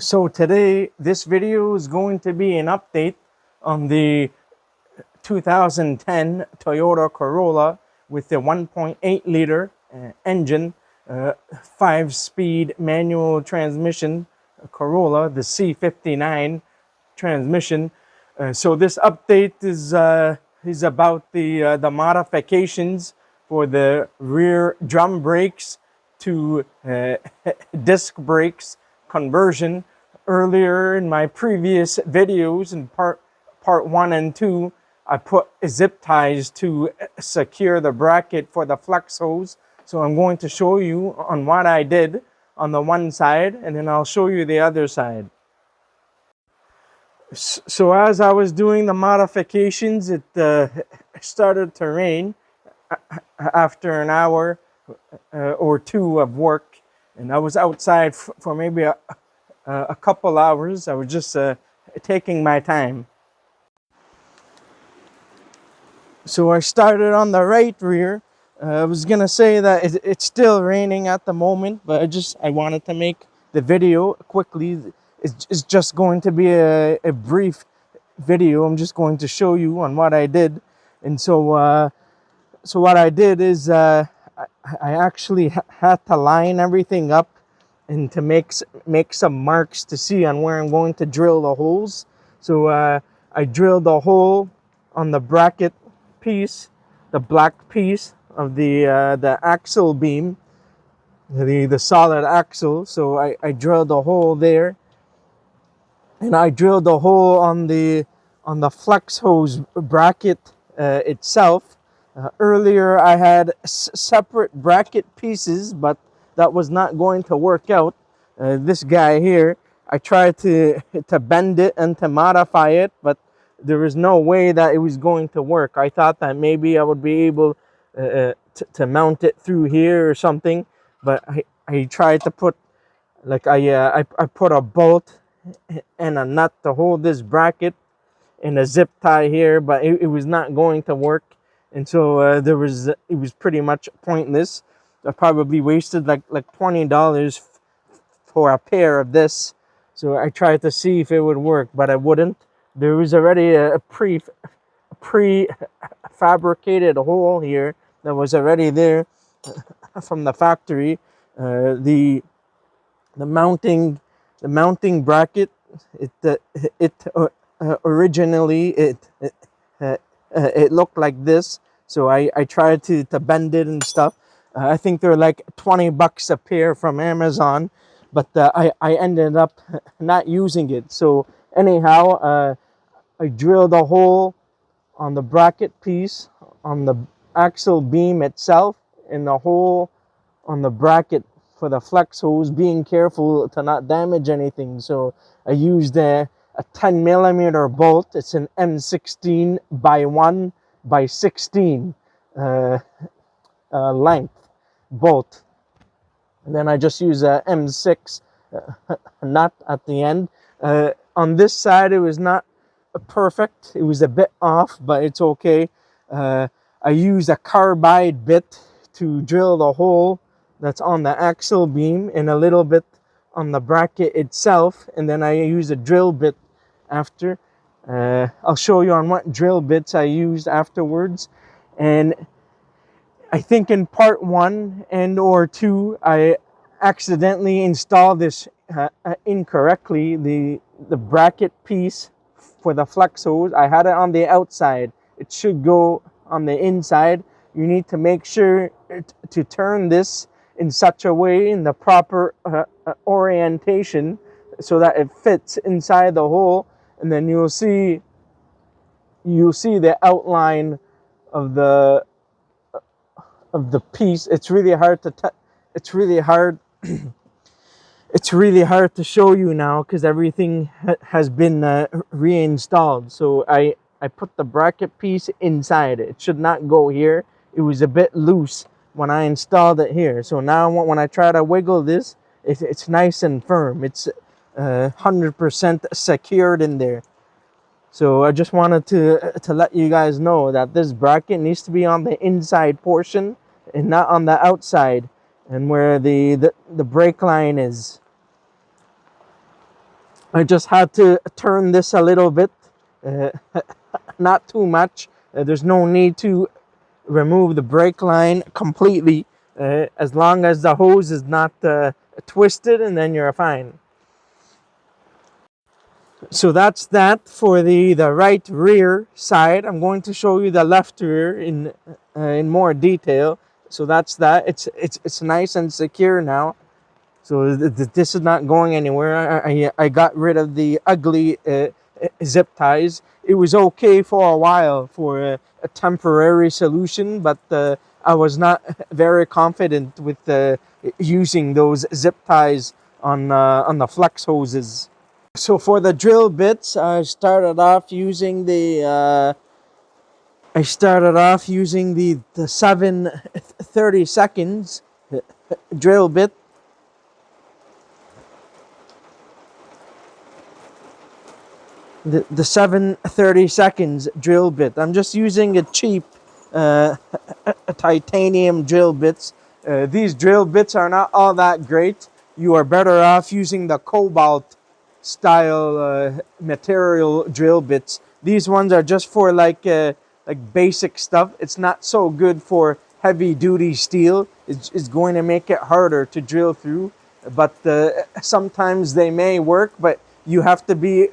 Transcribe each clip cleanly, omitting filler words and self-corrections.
So today, this video is going to be an update on the 2010 Toyota Corolla with the 1.8 liter engine, 5-speed manual transmission Corolla, the C59 transmission. So this update is about the modifications for the rear drum brakes to disc brakes conversion. Earlier in my previous videos in part 1 and 2, I put zip ties to secure the bracket for the flex hose. So I'm going to show you on what I did on the one side, and then I'll show you the other side. So as I was doing the modifications, it started to rain after an hour or two of work, and I was outside for maybe a couple hours. I was just taking my time. So I started on the right rear. I was gonna say that it's still raining at the moment, but I wanted to make the video quickly. It's just going to be a brief video. I'm just going to show you on what I did. And so what I did is I actually had to line everything up and to make some marks to see on where I'm going to drill the holes. So I drilled a hole on the bracket piece, the black piece of the axle beam, the solid axle. So I drilled a hole there, and I drilled a hole on the flex hose bracket itself. Earlier I had separate bracket pieces, but that was not going to work out. This guy here, I tried to bend it and to modify it, but there was no way that it was going to work. I thought that maybe I would be able to mount it through here or something, but I tried to put, like I put a bolt and a nut to hold this bracket and a zip tie here, but it was not going to work. And so it was pretty much pointless. I probably wasted like $20 for a pair of this. So I tried to see if it would work, but it wouldn't. There was already a pre-fabricated hole here that was already there from the factory. The mounting bracket, originally it looked like this. So I tried to bend it and stuff. I think they're like $20 a pair from Amazon, but I ended up not using it. So anyhow, I drilled a hole on the bracket piece, on the axle beam itself, and the hole on the bracket for the flex hose, being careful to not damage anything. So I used a 10 millimeter bolt. It's an M16 by 1 by 16 length bolt. And then I just use a M6 nut at the end. On this side, it was not perfect. It was a bit off, but it's okay. I use a carbide bit to drill the hole that's on the axle beam and a little bit on the bracket itself, and then I use a drill bit after. I'll show you on what drill bits I used afterwards. And I think in part 1 and or 2 I accidentally installed this incorrectly. The bracket piece for the flex hose, I had it on the outside. It should go on the inside. You need to make sure to turn this in such a way, in the proper orientation, so that it fits inside the hole, and then you'll see the outline of the piece. It's really hard to it's really hard to show you now because everything has been reinstalled. So I put the bracket piece inside. It should not go here. It was a bit loose when I installed it here. So now when I try to wiggle this, it's nice and firm. It's 100% secured in there. So I just wanted to let you guys know that this bracket needs to be on the inside portion and not on the outside and where the brake line is. I just had to turn this a little bit, uh, not too much. There's no need to remove the brake line completely, as long as the hose is not twisted, and then you're fine. So that's that for the right rear side. I'm going to show you the left rear in more detail. So that's that. It's nice and secure now. So this is not going anywhere. I got rid of the ugly zip ties. It was okay for a while for a temporary solution, but I was not very confident with using those zip ties on the flex hoses. So for the drill bits, I started off using the 7/32 drill bit. The 7/32 drill bit. I'm just using a cheap uh, titanium drill bits. These drill bits are not all that great. You are better off using the cobalt style material drill bits. These ones are just for like basic stuff. It's not so good for heavy duty steel. It's going to make it harder to drill through, but sometimes they may work, but you have to be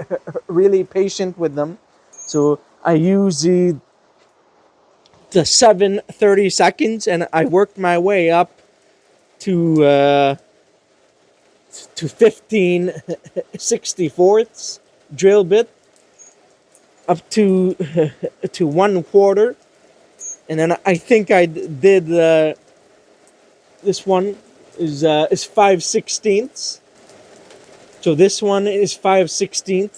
really patient with them. So I use the 7/32, and I worked my way up to 15/64 drill bit, up to 1/4, and then I think I did this one is 5/16. So this one is 5/16.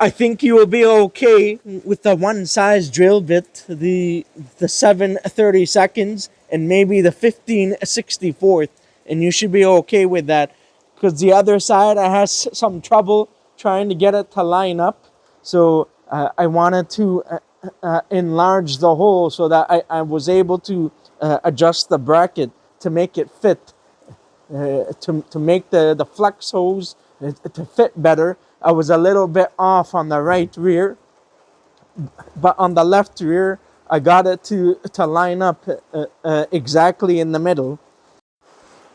I think you will be okay with the one size drill bit, the 7/32, and maybe the 15/64, and you should be okay with that. Because the other side, I had some trouble trying to get it to line up. So I wanted to enlarge the hole so that I was able to adjust the bracket to make it fit, to make the flex hose to fit better. I was a little bit off on the right rear, but on the left rear, I got it to line up exactly in the middle.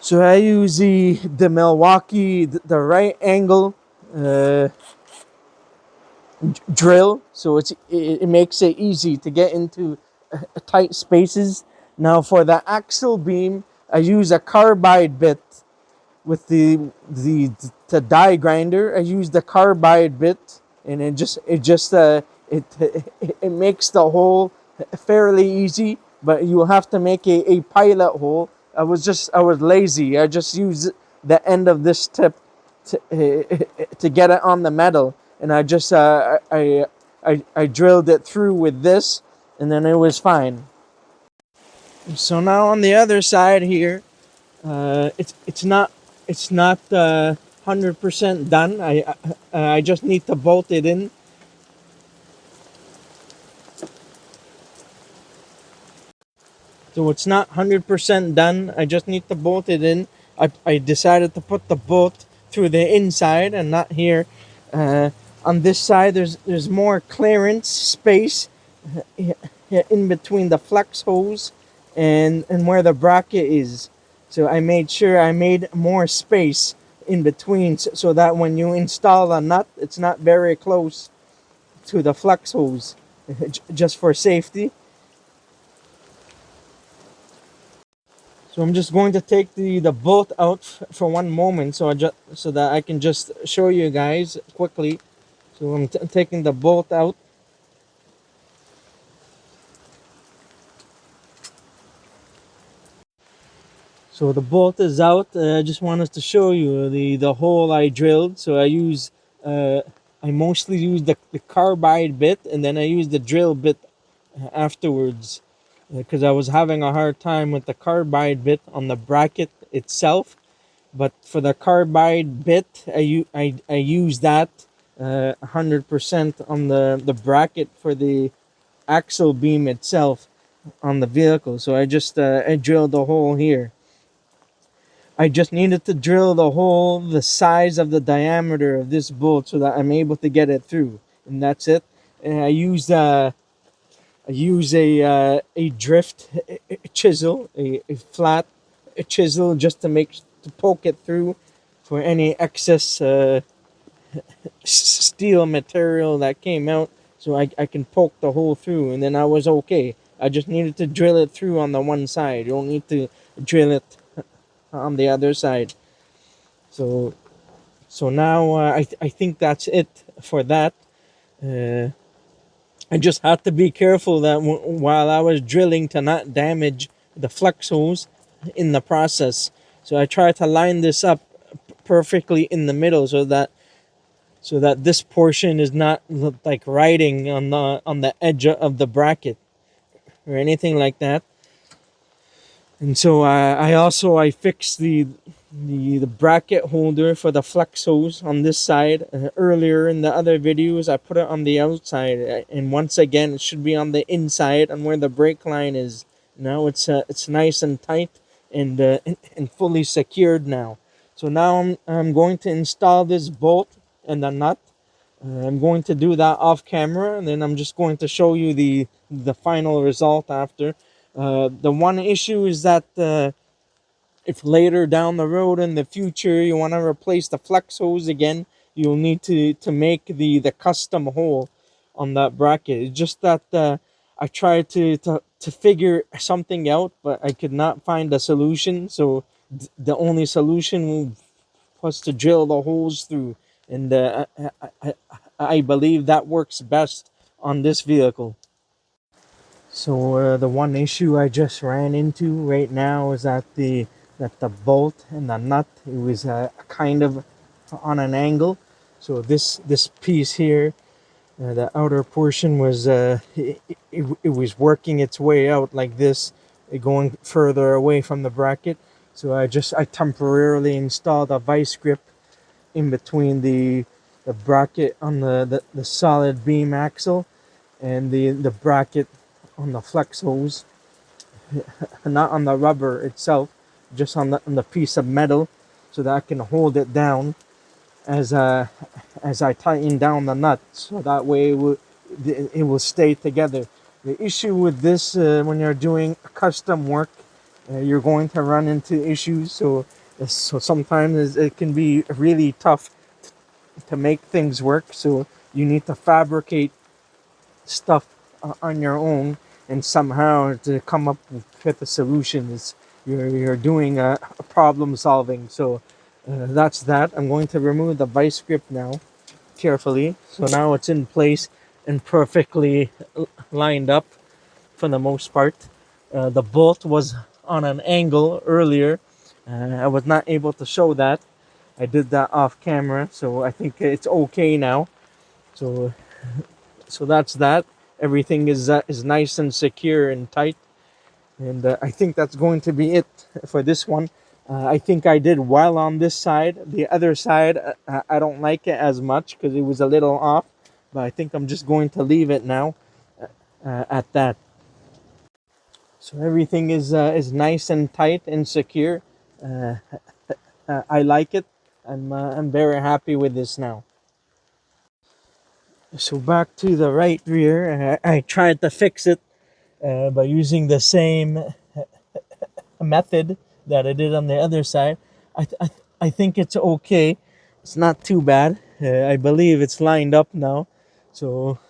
So I use the Milwaukee, the right angle uh, drill, so it makes it easy to get into tight spaces. Now for the axle beam, I use a carbide bit with the die grinder. I use the carbide bit, and it makes the hole fairly easy. But you have to make a pilot hole. I was lazy. I just used the end of this tip to get it on the metal, and I drilled it through with this, and then it was fine. So now on the other side here, it's not 100% done. I just need to bolt it in. So it's not 100% done. I just need to bolt it in. I decided to put the bolt through the inside and not here. On this side, there's more clearance space in between the flex hose and where the bracket is. So I made sure I made more space in between so that when you install a nut, it's not very close to the flex hose, just for safety. So I'm just going to take the bolt out for one moment, so that I can just show you guys quickly. So I'm taking the bolt out. So the bolt is out. I just wanted to show you the hole I drilled. So I mostly use the carbide bit, and then I use the drill bit afterwards, because I was having a hard time with the carbide bit on the bracket itself. But for the carbide bit, I use that 100% on the bracket for the axle beam itself on the vehicle. So I drilled a hole here. I just needed to drill the hole the size of the diameter of this bolt so that I'm able to get it through, and that's it. And I use a drift chisel, a flat chisel, just to poke it through for any excess steel material that came out, so I can poke the hole through, and then I was okay. I just needed to drill it through on the one side. You don't need to drill it on the other side. So now I think that's it for that. Uh, I just had to be careful that while I was drilling to not damage the flex hose in the process. So I tried to line this up perfectly in the middle so that this portion is not like riding on the edge of the bracket or anything like that. And so I fixed the bracket holder for the flex hose on this side. Earlier in the other videos, I put it on the outside, and once again, it should be on the inside on where the brake line is. Now it's nice and tight and fully secured now. So now I'm going to install this bolt and the nut. I'm going to do that off camera, and then I'm just going to show you the final result after. The one issue is that if later down the road in the future you want to replace the flex hose again, you'll need to make the custom hole on that bracket. It's just that I tried to figure something out, but I could not find a solution. So the only solution was to drill the holes through, and I believe that works best on this vehicle. So the one issue I just ran into right now is that the bolt and the nut, it was kind of on an angle. So this piece here, the outer portion was it was working its way out like this, going further away from the bracket. So I temporarily installed a vice grip in between the bracket on the solid beam axle and the bracket on the flex hose, not on the rubber itself, just on the piece of metal, so that I can hold it down as I tighten down the nut, so that way it will stay together. The issue with this, when you're doing custom work, you're going to run into issues. So sometimes it can be really tough to make things work. So you need to fabricate stuff on your own, and somehow to come up with a solution. You're doing a problem solving. So that's that. I'm going to remove the vice grip now carefully. So now it's in place and perfectly lined up for the most part. The bolt was on an angle earlier. I was not able to show that. I did that off camera, so I think it's okay now. So that's that. Everything is nice and secure and tight, and I think that's going to be it for this one. I think I did well on this side. The other side, I don't like it as much because it was a little off, but I think I'm just going to leave it now at that. So everything is nice and tight and secure. Uh, I like it. I'm very happy with this now. So back to the right rear, I tried to fix it by using the same method that I did on the other side. I think it's okay. It's not too bad. I believe it's lined up now. So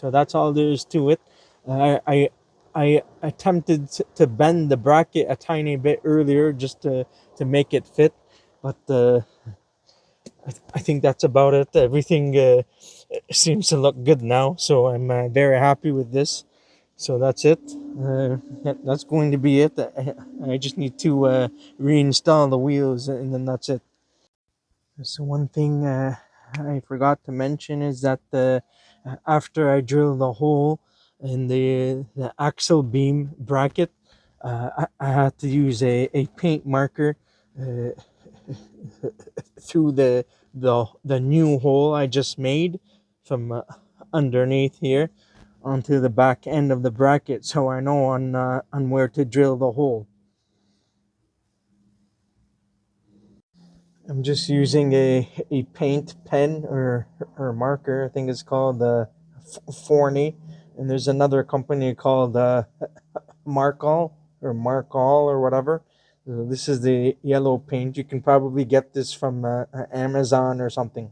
that's all there is to it. I attempted to bend the bracket a tiny bit earlier just to make it fit, but I think that's about it. Everything seems to look good now, so I'm very happy with this. So that's it. That's going to be it. I just need to reinstall the wheels, and then that's it. So one thing I forgot to mention is that after I drill the hole in the axle beam bracket, I had to use a paint marker uh, through the new hole I just made from underneath here onto the back end of the bracket, so I know on where to drill the hole. I'm just using a paint pen or marker. I think it's called Forney, and there's another company called Markall or whatever. This is the yellow paint. You can probably get this from Amazon or something.